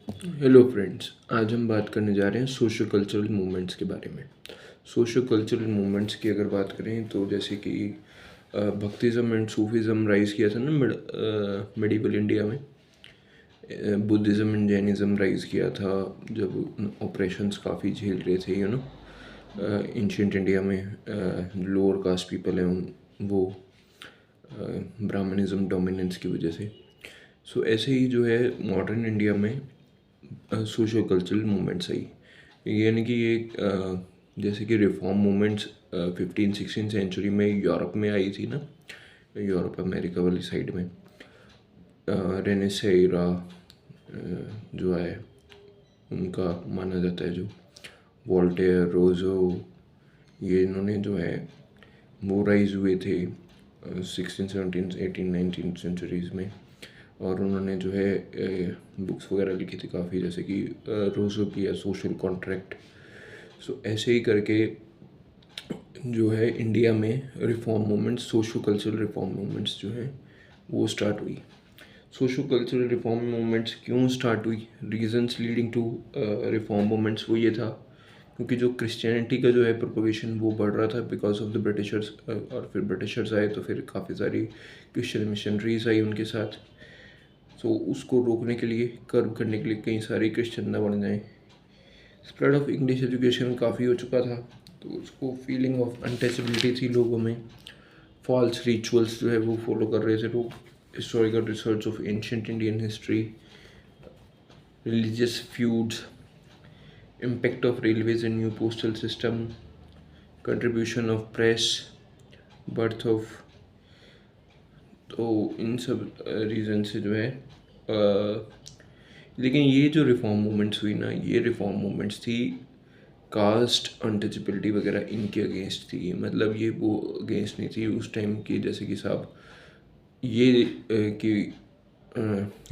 Hello friends, आज हम बात करने जा रहे हैं सोशो कल्चरल मूवमेंट्स के बारे में। सोशो कल्चरल मूवमेंट्स की अगर बात करें तो जैसे कि भक्तिज़्म एंड सूफीज़्म राइज़ किया था ना मिडिवल इंडिया में। बुद्धिज़्म एंड जैनिज़्म राइज़ किया था जब ऑपरेशंस काफ़ी झेल रहे थे एंशियंट इंडिया में लोअर कास्ट पीपल हैं वो ब्राह्मणिज़्म डोमिनेंस की वजह से। सो ऐसे ही जो है मॉडर्न इंडिया में सोशो कल्चरल मूवमेंट्स आई, यानी कि ये जैसे कि रिफॉर्म मूवमेंट्स 15-16 सेंचुरी में यूरोप में आई थी ना, यूरोप अमेरिका वाली साइड में। रेनेसां जो है उनका माना जाता है, जो वोल्टेयर रोजो ये इन्होंने जो है वो राइज हुए थे 16, 17, 18, 19 सेंचुरीज़ में। और उन्होंने जो है बुक्स वगैरह लिखी थी काफ़ी, जैसे कि रोजो की या सोशल कॉन्ट्रैक्ट। सो ऐसे ही करके जो है इंडिया में reform movements, socio cultural reform movements जो है वो स्टार्ट हुई। सोशो कल्चरल रिफॉर्म मूवमेंट्स क्यों स्टार्ट हुई, reasons leading to reform movements, वो ये था क्योंकि जो क्रिश्चियनिटी का जो है प्रोपोगेशन वो बढ़ रहा था बिकॉज ऑफ द ब्रिटिशर्स। और फिर ब्रिटिशर्स आए तो फिर काफ़ी सारी क्रिश्चियन मिशनरीज आई उनके साथ। सो उसको रोकने के लिए, कर्ब करने के लिए, कई सारे क्रिश्चियन ना बन जाएँ। स्प्रेड ऑफ इंग्लिश एजुकेशन काफ़ी हो चुका था, तो उसको फीलिंग ऑफ अनटचेबिलिटी थी लोगों में। फॉल्स रिचुअल्स जो है वो फॉलो कर रहे थे लोग। Historical research of ancient Indian history, religious feuds, impact of railways and new postal system, contribution of press, birth of, तो इन सब रीज़न से जो है लेकिन ये जो रिफॉर्म मूवमेंट्स हुई ना, ये रिफॉर्म मूवमेंट्स थी कास्ट अनटचेबिलिटी वगैरह इनके अगेंस्ट थी। मतलब ये वो अगेंस्ट नहीं थी उस टाइम की, जैसे कि साहब ये कि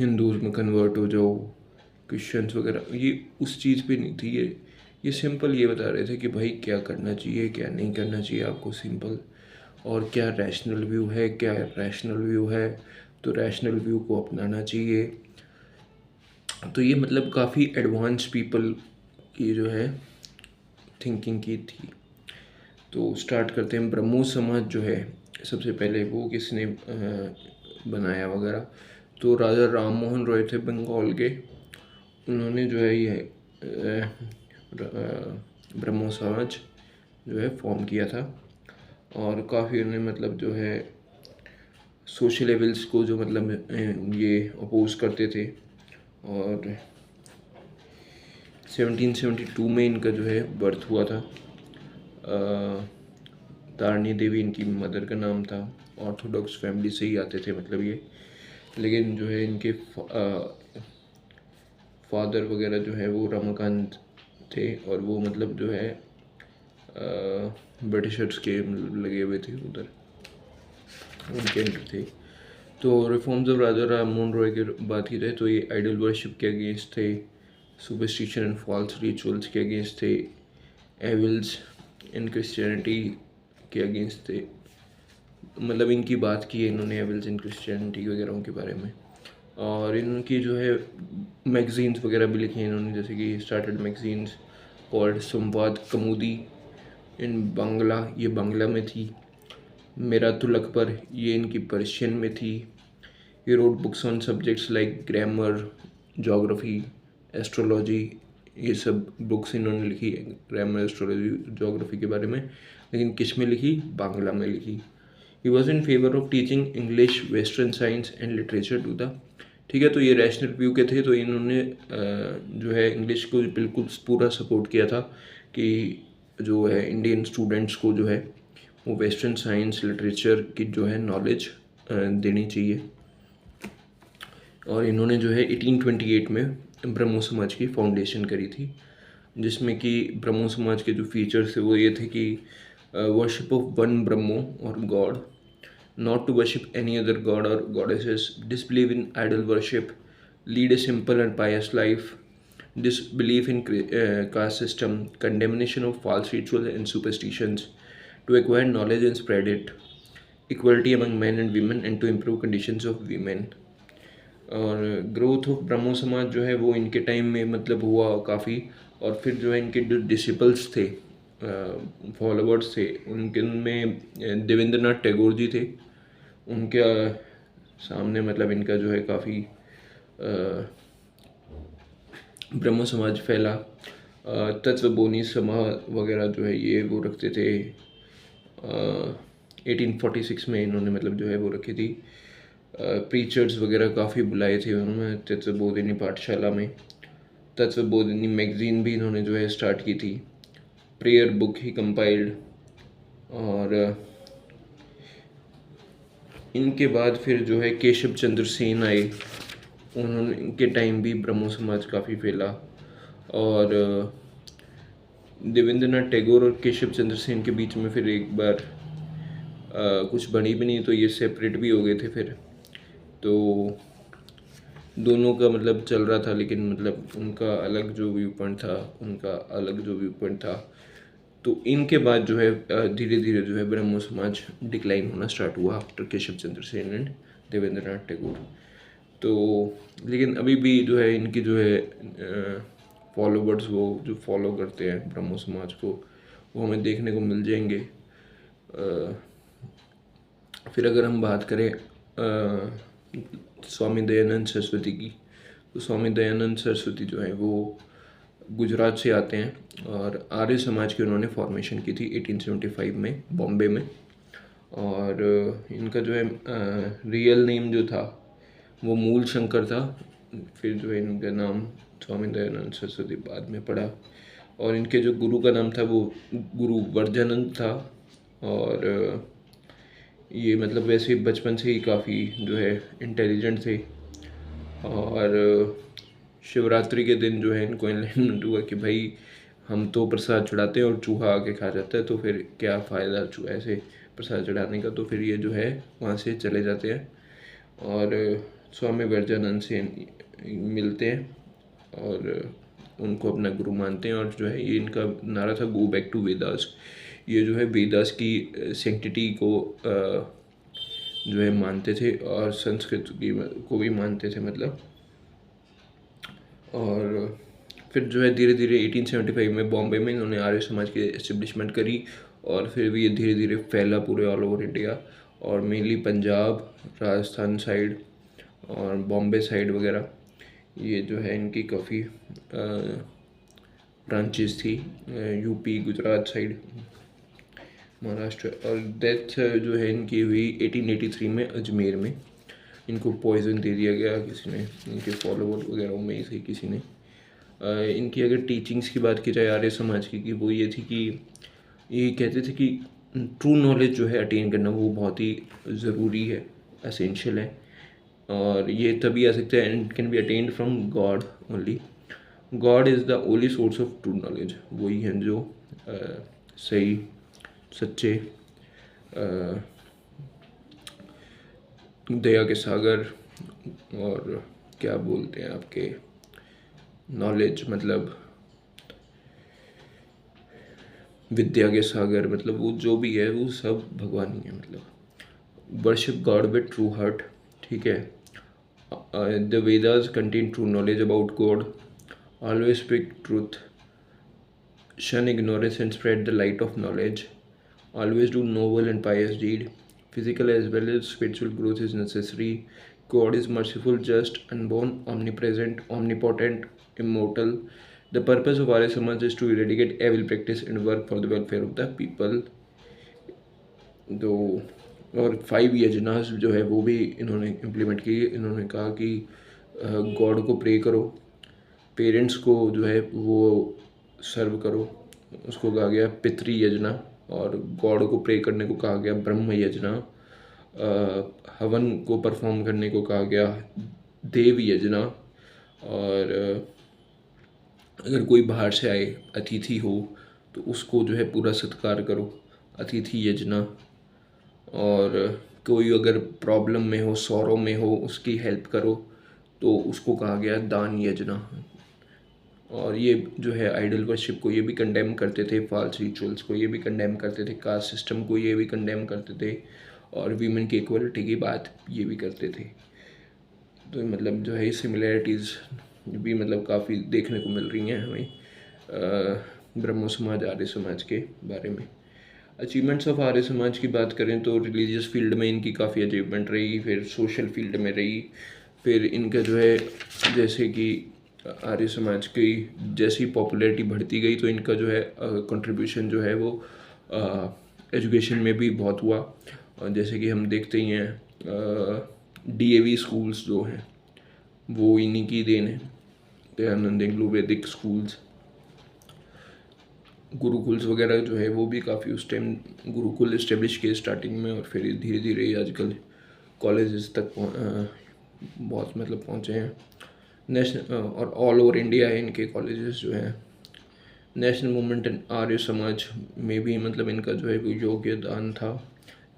हिंदूज़ में कन्वर्ट हो जाओ, क्रिश्चियंस वगैरह, ये उस चीज़ पे नहीं थी। ये सिंपल ये बता रहे थे कि भाई क्या करना चाहिए, क्या नहीं करना चाहिए आपको, सिंपल। और क्या रैशनल व्यू है, क्या रैशनल व्यू है, तो रैशनल व्यू को अपनाना चाहिए। तो ये मतलब काफ़ी एडवांस पीपल की जो है थिंकिंग की थी। तो स्टार्ट करते हैं। ब्रह्मो समाज जो है सबसे पहले वो किसने बनाया वगैरह, तो राजा राम मोहन रॉय थे बंगाल के। उन्होंने जो है ये ब्रह्मो समाज जो है फॉर्म किया था। और काफ़ी उन्होंने मतलब जो है सोशल लेवल्स को जो मतलब ये अपोज करते थे। और 1772 में इनका जो है बर्थ हुआ था। तारणी देवी इनकी मदर का नाम था। ऑर्थोडॉक्स फैमिली से ही आते थे मतलब ये। लेकिन जो है इनके फादर वगैरह जो है वो रमाकांत थे, और वो मतलब जो है ब्रिटिशर्स के लगे हुए थे उधर, उनके अंडर थे। तो रिफॉर्म्स ऑफ राजा राम मोहन रॉय की बात की जाए तो ये आइडल वर्शिप के अगेंस्ट थे, सुपरस्टिशन एंड फॉल्स रिचुअल्स के अगेंस्ट थे, एविल्स इन क्रिश्चियनिटी के अगेंस्ट थे। मतलब इनकी बात की है इन्होंने, एविल्स इन क्रिश्चियनिटी वगैरह के बारे में। और इनकी जो है मैगजीन्स वगैरह भी लिखी हैं इन्होंने, जैसे कि स्टार्टेड मैगजीन्स कॉल्ड संवाद कमुदी इन बांग्ला, ये बांग्ला में थी। मिरातुल अकबर, ये इनकी पर्शियन में थी। He wrote books on subjects like grammar, geography, astrology, ये सब बुक्स इन्होंने लिखी है ग्रामर, एस्ट्रोलॉजी, जोग्राफी के बारे में। लेकिन किस में लिखी? बांग्ला में लिखी। He was in favour of teaching English, western science and literature to the, ठीक है। तो ये रैशनल व्यू के थे, तो इन्होंने जो है इंग्लिश को बिल्कुल पूरा सपोर्ट किया था कि जो है इंडियन स्टूडेंट्स को जो है वो वेस्टर्न साइंस लिटरेचर की जो है नॉलेज देनी चाहिए। और इन्होंने जो है 1828 में ब्रह्मो समाज की फाउंडेशन करी थी, जिसमें कि ब्रह्मो समाज के जो फीचर्स थे वो ये थे कि वर्शिप ऑफ वन ब्रह्मो और God, not to worship any other god or goddesses, disbelief in idol worship, lead a simple and pious life, disbelief in caste system, condemnation of false rituals and superstitions, to acquire knowledge and spread it, equality among men and women, and to improve conditions of women. और growth of ब्रह्मो समाज जो है वो इनके time में मतलब हुआ काफ़ी। और फिर जो है इनके जो डिसिपल्स थे, फॉलोवर्स थे, उनके उनमें देवेंद्रनाथ टैगोर जी थे। उनके सामने मतलब इनका जो है काफ़ी ब्रह्म समाज फैला। तत्वबोधि समाज वगैरह जो है ये वो रखते थे। 1846 में इन्होंने मतलब जो है वो रखी थी। प्रीचर्स वगैरह काफ़ी बुलाए थे उन्होंने तत्वबोधिनी पाठशाला में। तत्वबोधिनी मैगज़ीन भी इन्होंने जो है स्टार्ट की थी। प्रेयर बुक ही कंपाइल्ड। और इनके बाद फिर जो है केशव चंद्र सेन आए। उन्होंने इनके टाइम भी ब्रह्मो समाज काफ़ी फैला। और देवेंद्रनाथ टैगोर और केशव चंद्र सेन के बीच में फिर एक बार कुछ बनी भी नहीं, तो ये सेपरेट भी हो गए थे फिर। तो दोनों का मतलब चल रहा था, लेकिन मतलब उनका अलग जो व्यू पॉइंट था, उनका अलग जो व्यू पॉइंट था। तो इनके बाद जो है धीरे धीरे जो है ब्रह्मो समाज डिक्लाइन होना स्टार्ट हुआ आफ्टर केशव चंद्र सेन एंड देवेंद्रनाथ टैगोर। तो लेकिन अभी भी जो है इनकी जो है फॉलोवर्स वो जो फॉलो करते हैं ब्रह्मो समाज को, वो हमें देखने को मिल जाएंगे। फिर अगर हम बात करें स्वामी दयानंद सरस्वती की, तो स्वामी दयानंद सरस्वती जो है वो गुजरात से आते हैं और आर्य समाज की उन्होंने फॉर्मेशन की थी 1875 में बॉम्बे में। और इनका जो है रियल नेम जो था वो मूल शंकर था। फिर जो है इनका नाम स्वामी दयानंद सरस्वती बाद में पड़ा। और इनके जो गुरु का नाम था वो गुरु वर्जानंद था। और ये मतलब वैसे बचपन से ही काफ़ी जो है इंटेलिजेंट थे। और शिवरात्रि के दिन जो है इनको एनलाइटमेंट हुआ कि भाई हम तो प्रसाद चढ़ाते हैं और चूहा आके खा जाता है, तो फिर क्या फ़ायदा चूहा ऐसे प्रसाद चढ़ाने का। तो फिर ये जो है वहाँ से चले जाते हैं और स्वामी वर्जानंद से मिलते हैं और उनको अपना गुरु मानते हैं। और जो है ये इनका नारा था गो बैक टू वेदास। ये जो है वेदास की सेंक्टिटी को जो है मानते थे और संस्कृत की को भी मानते थे मतलब। और फिर जो है धीरे धीरे 1875 में बॉम्बे में इन्होंने आर्य समाज की एस्टेब्लिशमेंट करी। और फिर भी ये धीरे धीरे फैला पूरे ऑल ओवर इंडिया, और मेनली पंजाब, राजस्थान साइड और बॉम्बे साइड वगैरह। ये जो है इनकी काफ़ी ब्रांचेस थी, यूपी, गुजरात साइड, महाराष्ट्र। और डेथ जो है इनकी हुई 1883 में अजमेर में। इनको पॉइजन दे दिया गया किसी ने, इनके फॉलोवर वगैरह में से किसी ने। इनकी अगर टीचिंग्स की बात की जाए आर्य समाज की, कि वो ये थी कि ये कहते थे कि ट्रू नॉलेज जो है अटेन करना वो बहुत ही ज़रूरी है, एसेंशियल है। और ये तभी आ सकता है and can be attend from God only. God is the only source of true knowledge. वही हैं जो सही, सच्चे, दया के सागर, और क्या बोलते हैं आपके नॉलेज मतलब विद्या के सागर, मतलब वो जो भी है वो सब भगवान ही है। मतलब worship God with true heart, ठीक है। The Vedas contain true knowledge about God, always speak truth, shun ignorance and spread the light of knowledge, always do noble and pious deed, physical as well as spiritual growth is necessary, God is merciful, just, unborn, omnipresent, omnipotent, immortal. The purpose of Arya Samaj is to eradicate evil practice and work for the welfare of the people. तो और 5 यजनास जो है वो भी इन्होंने implement की। इन्होंने कहा कि गॉड को प्रे करो, पेरेंट्स को जो है वो सर्व करो, उसको कहा गया पितृ यजना। और गॉड को प्रे करने को कहा गया ब्रह्म यजना। हवन को परफॉर्म करने को कहा गया देव यजना। और अगर कोई बाहर से आए अतिथि हो तो उसको जो है पूरा सत्कार करो, अतिथि यजना। और कोई अगर प्रॉब्लम में हो, सौरों में हो, उसकी हेल्प करो, तो उसको कहा गया दान यजना। और ये जो है आइडल वर्शिप को ये भी कंडेम करते थे, फॉल्स रिचुअल्स को ये भी कंडेम करते थे, कास्ट सिस्टम को ये भी कंडेम करते थे, और वीमेन की इक्वलिटी की बात ये भी करते थे। तो मतलब जो है सिमिलैरिटीज़ भी मतलब काफ़ी देखने को मिल रही हैं हमें ब्रह्मो समाज आर्य समाज के बारे में। अचीवमेंट्स ऑफ आर्य समाज की बात करें तो रिलीजियस फील्ड में इनकी काफ़ी अचीवमेंट रही, फिर सोशल फील्ड में रही, फिर इनका जो है जैसे कि आर्य समाज की जैसी पॉपुलैरिटी बढ़ती गई तो इनका जो है कंट्रीब्यूशन जो है वो एजुकेशन में भी बहुत हुआ। और जैसे कि हम देखते ही हैं डीएवी स्कूल्स जो हैं वो इन्हीं की देन है, दयानंद इंग्लू वैदिक स्कूल्स, गुरुकुल्स वगैरह जो है वो भी काफ़ी उस टाइम गुरुकुल इस्टेब्लिश किए स्टार्टिंग में, और फिर धीरे धीरे आजकल कॉलेजेस तक बहुत मतलब पहुँचे हैं। नेशनल और ऑल ओवर इंडिया है इनके कॉलेजेस जो हैं। National movement in Arya Samaj में भी मतलब इनका जो है वो योगदान था।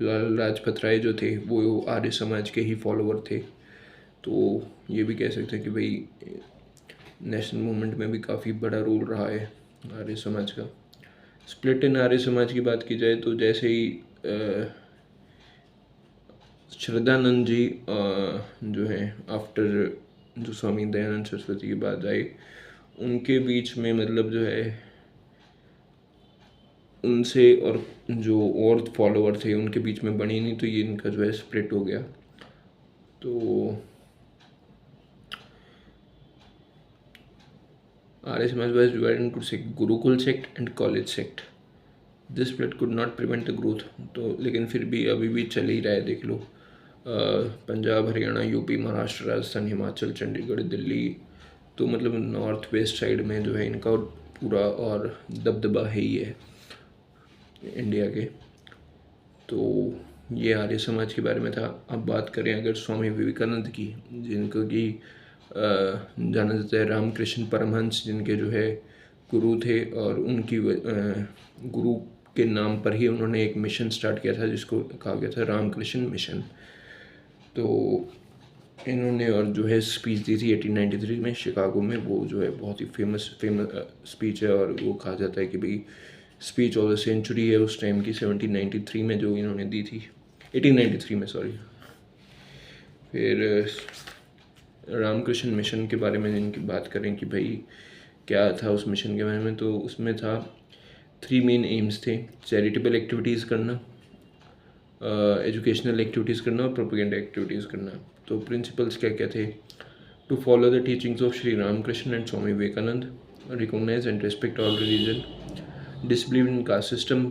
लाला लाजपत राय जो थे वो आर्य समाज के ही फॉलोवर थे, तो ये भी कह सकते हैं कि भाई नेशनल मूवमेंट में भी काफ़ी बड़ा रोल रहा है आर्य समाज का। स्प्लिट इन आर्य समाज की बात की जाए तो जैसे ही श्रद्धानंद जी जो है आफ्टर जो स्वामी दयानंद सरस्वती की बात आई, उनके बीच में मतलब जो है उनसे और जो और फॉलोवर थे उनके बीच में बनी नहीं, तो ये इनका जो है स्प्लिट हो गया। तो Arya Samaj was divided into sect, Gurukul sect and college sect. This split could not prevent the growth, तो लेकिन फिर भी अभी भी चल ही रहा है। देख लो पंजाब, हरियाणा, यूपी, महाराष्ट्र, राजस्थान, हिमाचल, चंडीगढ़, दिल्ली, तो मतलब नॉर्थ वेस्ट साइड में जो है इनका पूरा और दबदबा है ही है इंडिया के। तो ये आर्य समाज के बारे में था। अब बात करें अगर स्वामी विवेकानंद की, जिनको कि जाना जाता है रामकृष्ण परमहंस, जिनके जो है गुरु थे, और उनकी गुरु के नाम पर ही उन्होंने एक मिशन स्टार्ट किया था जिसको कहा गया था रामकृष्ण मिशन। तो इन्होंने और जो है स्पीच दी थी 1893 में शिकागो में, वो जो है बहुत ही फेमस स्पीच है, और वो कहा जाता है कि भाई स्पीच ऑफ द सेंचुरी है उस टाइम की 1793 में जो इन्होंने दी थी, 1893 में सॉरी। फिर रामकृष्ण मिशन के बारे में इनकी बात करें कि भाई क्या था उस मिशन के बारे में, तो उसमें था 3 मेन एम्स थे। चैरिटेबल एक्टिविटीज़ करना, एजुकेशनल एक्टिविटीज़ करना और प्रोपेगेंडा एक्टिविटीज़ करना। तो प्रिंसिपल्स क्या क्या थे? To follow the teachings of Shri Ramakrishna and Swami Vivekananda, recognise and respect all religion, disbelieve in caste system,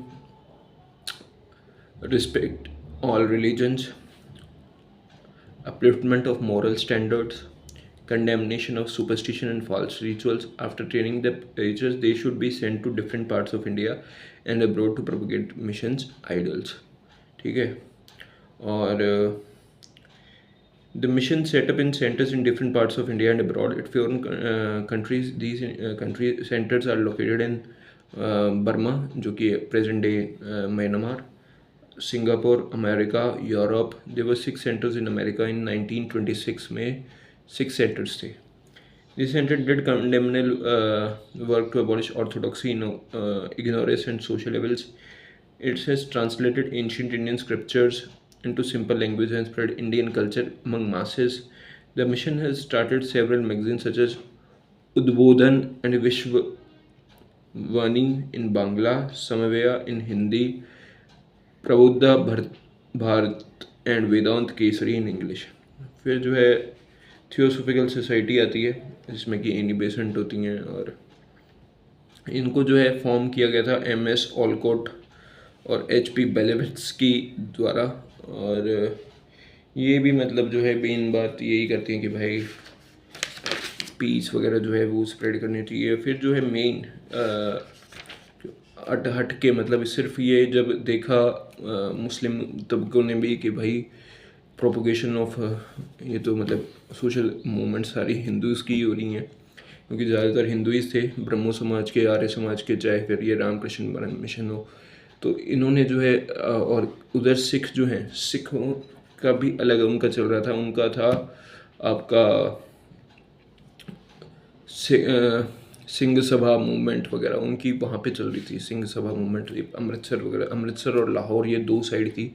respect all religions, upliftment of moral standards, condemnation of superstition and false rituals. After training the preachers, they should be sent to different parts of India and abroad to propagate missions idols. ठीक है, और the mission set up in centers in different parts of India and abroad. At foreign countries, these country centers are located in Burma, जो कि present day Myanmar, Singapore, America, Europe. There were 6 centres in America in 1926 में 6 centres थे। This centre did commendable work to abolish orthodoxy, ignorance and social evils. It has translated ancient Indian scriptures into simple language and spread Indian culture among masses. The mission has started several magazines such as Udbodhan and Vishwa Vani in Bangla, Samanvaya in Hindi, Prabuddha Bharat and Vedanta Kesari in English. फिर जो है theosophical society आती है जिसमें कि Annie Besant होती हैं, और इनको जो है फॉर्म किया गया था MS ऑलकोट और HP बेलेविट्स्की द्वारा। और ये भी मतलब जो है मेन बात यही करती हैं कि भाई पीस वगैरह जो है वो स्प्रेड करनी चाहिए। फिर जो है मेन हट के मतलब सिर्फ ये जब देखा मुस्लिम तबकों ने भी कि भाई प्रोपोगेशन ऑफ ये तो मतलब सोशल मूवमेंट सारी हिंदूज़ की हो रही हैं, क्योंकि ज़्यादातर हिंदुइज थे, ब्रह्मो समाज के, आर्य समाज के, चाहे फिर ये रामकृष्ण मिशन हो। तो इन्होंने जो है और उधर सिख जो हैं, सिखों का भी अलग उनका चल रहा था। उनका था आपका सिंह सभा मूवमेंट वगैरह, उनकी वहाँ पे चल रही थी सिंह सभा मूवमेंट। अमृतसर वगैरह, अमृतसर और लाहौर ये 2 साइड थी।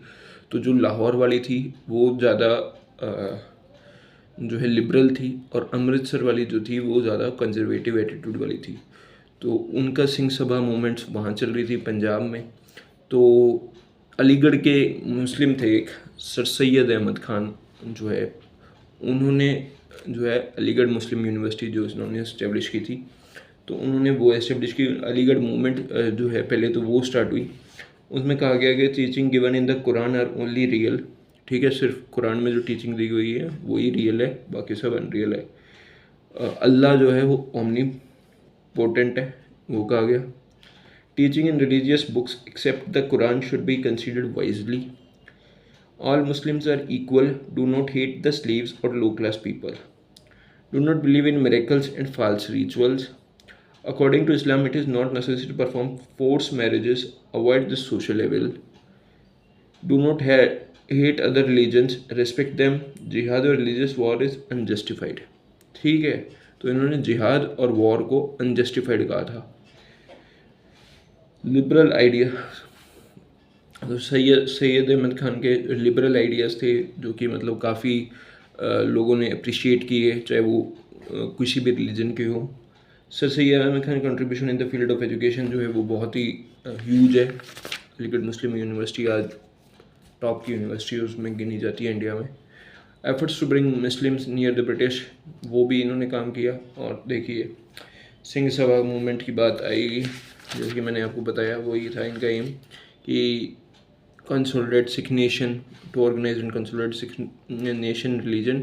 तो जो लाहौर वाली थी वो ज़्यादा जो है लिबरल थी और अमृतसर वाली जो थी वो ज़्यादा कंजर्वेटिव एटीट्यूड वाली थी। तो उनका सिंह सभा मूवमेंट्स वहाँ चल रही थी पंजाब में। तो अलीगढ़ के मुस्लिम थे एक सर सैयद अहमद ख़ान जो है, उन्होंने जो है अलीगढ़ मुस्लिम यूनिवर्सिटी जो उन्होंने इस्टेब्लिश की थी, तो उन्होंने वो इस्टेब्लिश की। अलीगढ़ मूवमेंट जो है पहले तो वो स्टार्ट हुई। उसमें कहा गया कि teaching given in the Quran are only real, ठीक है, सिर्फ कुरान में जो टीचिंग दी गई है वही रियल है, बाकी सब अनरियल है। अल्लाह जो है वो ओमनी पोटेंट है, वो कहा गया। Teaching in religious books except the Quran should be considered wisely. All Muslims are equal, do not hate the slaves और low class people, do not believe in miracles and false rituals. According to Islam, it is not necessary to perform forced marriages. Avoid this social evil. Do not hate other religions. Respect them. Jihad और religious war is unjustified. ठीक है, तो इन्होंने जिहाद और war को unjustified कहा था। लिबरल आइडिया, तो सैयद अहमद खान के लिबरल आइडियाज़ थे जो कि मतलब काफ़ी लोगों ने अप्रिशिएट किए, चाहे वो किसी भी रिलीजन के हो। Sir Syed Ahmad Khan contribution in the field of education जो है वो बहुत ही ह्यूज है। अलीगढ़ मुस्लिम यूनिवर्सिटी आज टॉप की यूनिवर्सिटी उसमें गिनी जाती है इंडिया में। Efforts to bring Muslims near the British, वो भी इन्होंने काम किया। और देखिए सिंह सभा मूवमेंट की बात आएगी, जैसे कि मैंने आपको बताया वही था इनका एम कि consolidate Sikh nation, to organize and consolidate Sikh nation religion,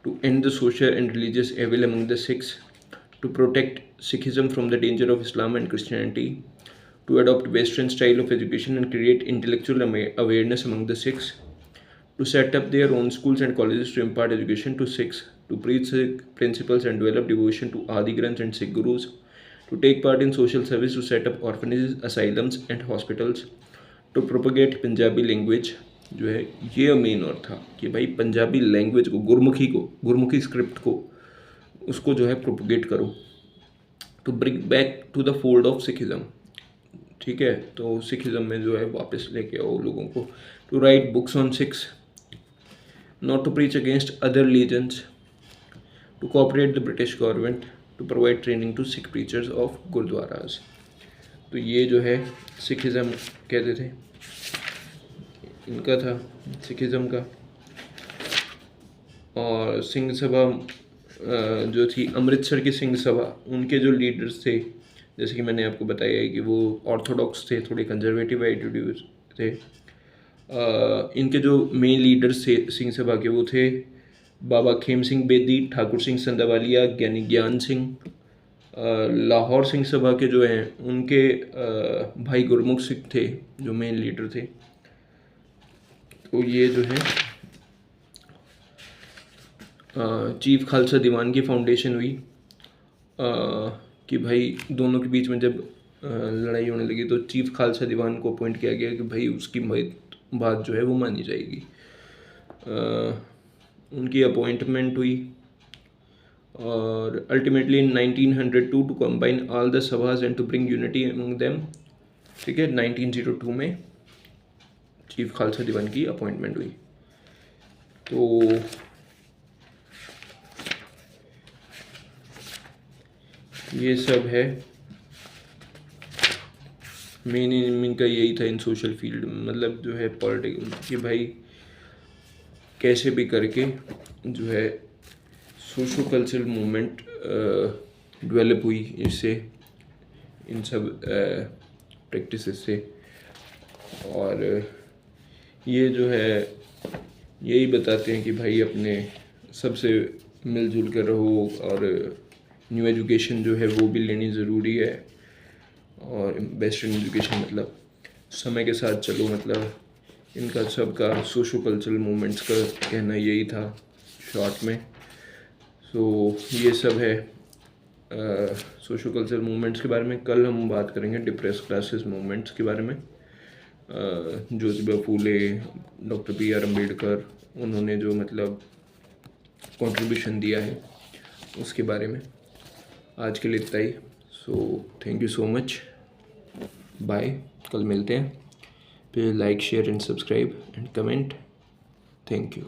to end the social and religious evil among the Sikhs, to protect Sikhism from the danger of Islam and Christianity, to adopt Western style of education and create intellectual awareness among the Sikhs, to set up their own schools and colleges to impart education to Sikhs, to preach Sikh principles and develop devotion to Adi Granth and Sikh Gurus, to take part in social service, to set up orphanages, asylums and hospitals, to propagate Punjabi language, जो है ये main और था कि भाई Punjabi language को, Gurmukhi script को, उसको जो है प्रोपगेट करो। To bring back to the fold of Sikhism, ठीक है, तो सिखिज़म में जो है वापस लेके आओ लोगों को। To write books on Sikhs, not to preach against other religions, to cooperate the British government, to provide training to Sikh preachers of gurdwaras. तो ये जो है सिखिज़म कहते थे, इनका था सिखिज़म का। और सिंह सभा जो थी अमृतसर की सिंह सभा, उनके जो लीडर्स थे, जैसे कि मैंने आपको बताया है कि वो ऑर्थोडॉक्स थे, थोड़े कंजर्वेटिव एटीट्यूड थे। इनके जो मेन लीडर्स थे सिंह सभा के वो थे बाबा खेम सिंह बेदी, ठाकुर सिंह संदावालिया, ज्ञानी ज्ञान सिंह। लाहौर सिंह सभा के जो हैं उनके भाई गुरमुख सिंह थे जो मेन लीडर थे। तो ये जो है चीफ खालसा दीवान की फाउंडेशन हुई कि भाई दोनों के बीच में जब लड़ाई होने लगी तो चीफ खालसा दीवान को अपॉइंट किया गया कि भाई उसकी बात जो है वो मानी जाएगी। उनकी अपॉइंटमेंट हुई और ultimately in 1902 to combine all the सभाज and to bring unity among them, ठीक है, 1902 में चीफ खालसा दीवान की अपॉइंटमेंट हुई। तो ये सब है मेन एनिमी का, यही था इन सोशल फील्ड में, मतलब जो है पॉलिटिक्स कि भाई कैसे भी करके जो है सोशो कल्चरल मूवमेंट डेवलप हुई इससे, इन सब प्रैक्टिस से। और ये जो है यही बताते हैं कि भाई अपने सबसे मिलजुल कर रहो और न्यू एजुकेशन जो है वो भी लेनी ज़रूरी है। और वेस्टर्न एजुकेशन मतलब समय के साथ चलो, मतलब इनका सबका सोशो कल्चरल मूवमेंट्स का कहना यही था शॉर्ट में। सो ये सब है सोशो कल्चरल मूवमेंट्स के बारे में। कल हम बात करेंगे डिप्रेस क्लासेस मूवमेंट्स के बारे में। Jyotiba Phule, doctor B.R. अम्बेडकर, उन्होंने जो मतलब कंट्रीब्यूशन दिया है उसके बारे में। आज के लिए इतना ही। So thank you so much, bye, कल मिलते हैं। फिर like share and subscribe and comment. Thank you.